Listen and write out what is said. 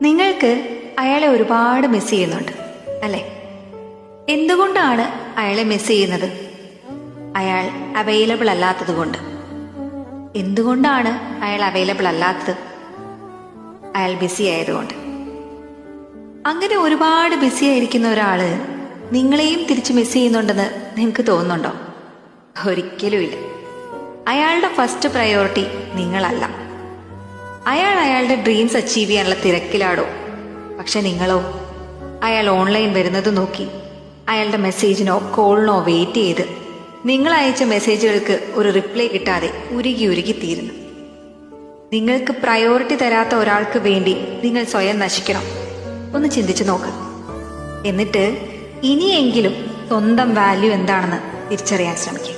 നിങ്ങൾക്ക് അയാളെ ഒരുപാട് മിസ് ചെയ്യുന്നുണ്ട് അല്ലേ? എന്തുകൊണ്ടാണ് അയാളെ മിസ് ചെയ്യുന്നത്? അയാൾ അവൈലബിൾ അല്ലാത്തത് കൊണ്ട്. എന്തുകൊണ്ടാണ് അയാൾ അവൈലബിൾ അല്ലാത്തത്? അയാൾ ബിസി ആയതുകൊണ്ട്. അങ്ങനെ ഒരുപാട് ബിസി ആയിരിക്കുന്ന ഒരാള് നിങ്ങളെയും തിരിച്ച് മിസ് ചെയ്യുന്നുണ്ടെന്ന് നിങ്ങൾക്ക് തോന്നുന്നുണ്ടോ? ഒരിക്കലുമില്ല. അയാളുടെ ഫസ്റ്റ് പ്രയോറിറ്റി നിങ്ങളല്ല. അയാൾ അയാളുടെ ഡ്രീംസ് അച്ചീവ് ചെയ്യാനുള്ള തിരക്കിലാടോ. പക്ഷെ നിങ്ങളോ അയാൾ ഓൺലൈൻ വരുന്നത് നോക്കി അയാളുടെ മെസ്സേജിനോ കോളിനോ വെയിറ്റ് ചെയ്ത് നിങ്ങൾ അയച്ച മെസ്സേജുകൾക്ക് ഒരു റിപ്ലൈ കിട്ടാതെ ഉരുകി ഉരുകി തീരുന്നു. നിങ്ങൾക്ക് പ്രയോറിറ്റി തരാത്ത ഒരാൾക്ക് വേണ്ടി നിങ്ങൾ സ്വയം നശിക്കണം. ഒന്ന് ചിന്തിച്ചു നോക്ക്. എന്നിട്ട് ഇനിയെങ്കിലും സ്വന്തം വാല്യൂ എന്താണെന്ന് തിരിച്ചറിയാൻ ശ്രമിക്കുക.